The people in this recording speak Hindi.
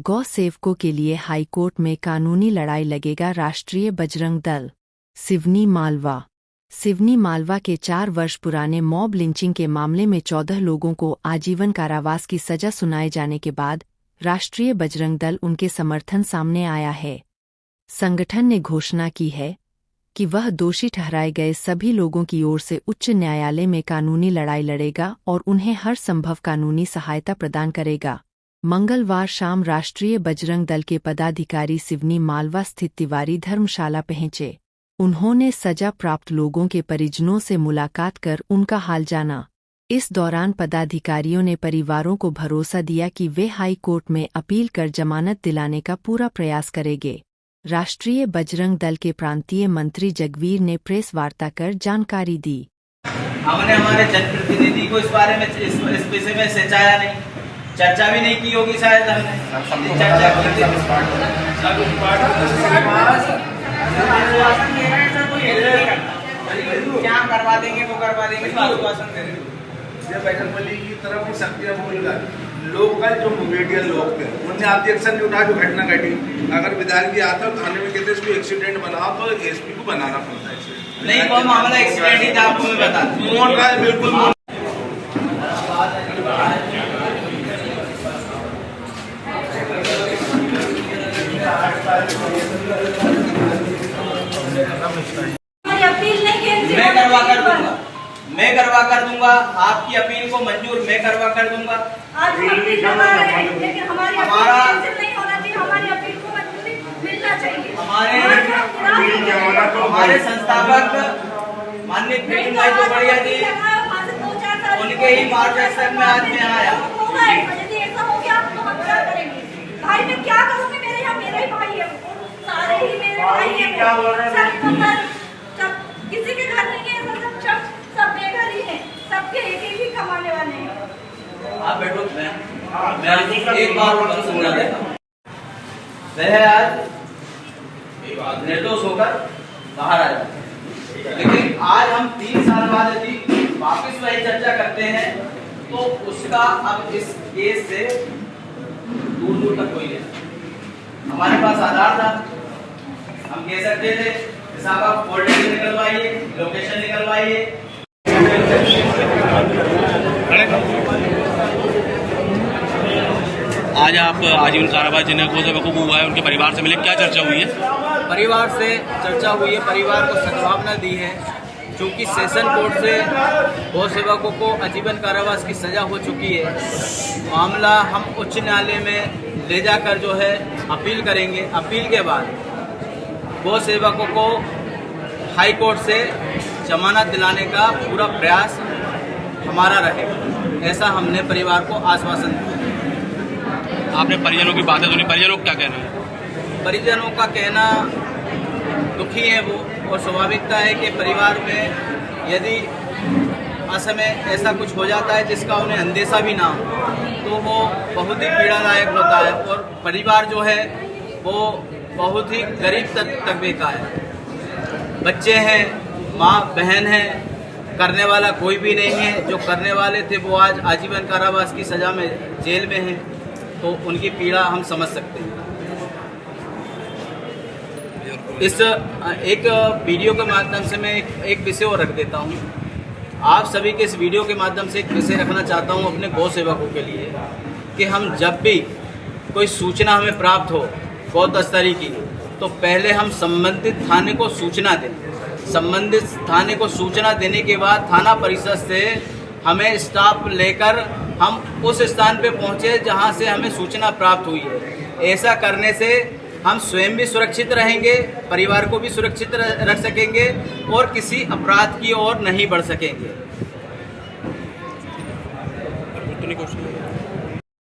गौ सेवकों के लिए हाईकोर्ट में कानूनी लड़ाई लड़ेगा राष्ट्रीय बजरंग दल। सिवनी मालवा। सिवनी मालवा के 4 वर्ष पुराने मॉब लिंचिंग के मामले में 14 लोगों को आजीवन कारावास की सजा सुनाए जाने के बाद राष्ट्रीय बजरंग दल उनके समर्थन सामने आया है। संगठन ने घोषणा की है कि वह दोषी ठहराए गए सभी लोगों की ओर से उच्च न्यायालय में कानूनी लड़ाई लड़ेगा और उन्हें हर संभव कानूनी सहायता प्रदान करेगा। मंगलवार शाम राष्ट्रीय बजरंग दल के पदाधिकारी सिवनी मालवा स्थित तिवारी धर्मशाला पहुंचे। उन्होंने सजा प्राप्त लोगों के परिजनों से मुलाकात कर उनका हाल जाना। इस दौरान पदाधिकारियों ने परिवारों को भरोसा दिया कि वे हाई कोर्ट में अपील कर जमानत दिलाने का पूरा प्रयास करेंगे। राष्ट्रीय बजरंग दल के प्रांतीय मंत्री जगवीर ने प्रेस वार्ता कर जानकारी दी। हमने हमारे जनप्रतिनिधि को इस बारे में इस विषय में सिंचाया नहीं, चर्चा भी नहीं की होगी शायद हमने चर्चा की क्या करवा देंगे वो करवा देंगे आश्वासन करेंगे। बैगनपल्ली की तरफ की शक्तियाँ बोलकर लोकल जो मीडिया लोग थे उनने आपकी एक्शन नहीं उठा। जो घटना घटी अगर विधायक जी आता थाने में कहते इसको एक्सीडेंट बनाओ तो एसपी को बनाना पड़ता है। नहीं वो मामला एक्सीडेंट ही था, आपको मैं बता दूं। बिल्कुल मैं करवा कर दूंगा आपकी अपील को मंजूर मैं करवा कर दूंगा। हमारे संस्थापक माननीय प्रेम भाई तो बढ़िया जी उनके ही मार्गदर्शन में आज मैं आया। भाई मैं क्या करूँगी, मेरे यहाँ मेरा ही भाई है, सारे ही मेरे भाई हैं। किसी के घर नहीं है, सब बेघर ही हैं, सबके एक ही कमाने वाले हैं। आप बैठो, मैं एक बार और समझा देता हूँ। वह आज निर्दोष होकर बाहर आया, लेकिन आज हम 3 साल बाद यदि वापिस वही चर्चा करते हैं तो उसका अब इस केस से दूर दूर तक कोई नहीं। हमारे पास आधार था, हम कह सकते थे साहब आप कोऑर्डिनेटर निकलवाइए, लोकेशन निकलवाइए। आज आप आजीवन कारावास जिन्हें गौ सेवकों को हुआ है उनके परिवार से मिले, क्या चर्चा हुई है? परिवार से चर्चा हुई है, परिवार को सद्भावना दी है। चूँकि सेशन कोर्ट से गौ सेवकों को आजीवन कारावास की सजा हो चुकी है, मामला हम उच्च न्यायालय में ले जाकर जो है अपील करेंगे। अपील के बाद गौ सेवकों को हाई कोर्ट से जमानत दिलाने का पूरा प्रयास हमारा रहेगा, ऐसा हमने परिवार को आश्वासन दिया। आपने परिजनों की बातें सुनी, परिजनों का क्या कहना है? परिजनों का कहना दुखी है वो, और स्वाभाविकता है कि परिवार में यदि असमय ऐसा कुछ हो जाता है जिसका उन्हें अंदेशा भी ना हो तो वो बहुत ही पीड़ादायक होता है। और परिवार जो है वो बहुत ही गरीब तबके का है, बच्चे हैं, माँ बहन है, करने वाला कोई भी नहीं है। जो करने वाले थे वो आज आजीवन कारावास की सज़ा में जेल में हैं, तो उनकी पीड़ा हम समझ सकते हैं। इस एक वीडियो के माध्यम से मैं एक विषय और रख देता हूँ। आप सभी के इस वीडियो के माध्यम से एक विषय रखना चाहता हूँ अपने गौ सेवकों के लिए कि हम जब भी कोई सूचना हमें प्राप्त हो गौ तस्करी की, तो पहले हम संबंधित थाने को सूचना दें। संबंधित थाने को सूचना देने के बाद थाना परिषद से हमें स्टाफ लेकर हम उस स्थान पे पहुँचे जहाँ से हमें सूचना प्राप्त हुई है। ऐसा करने से हम स्वयं भी सुरक्षित रहेंगे, परिवार को भी सुरक्षित रख सकेंगे और किसी अपराध की ओर नहीं बढ़ सकेंगे।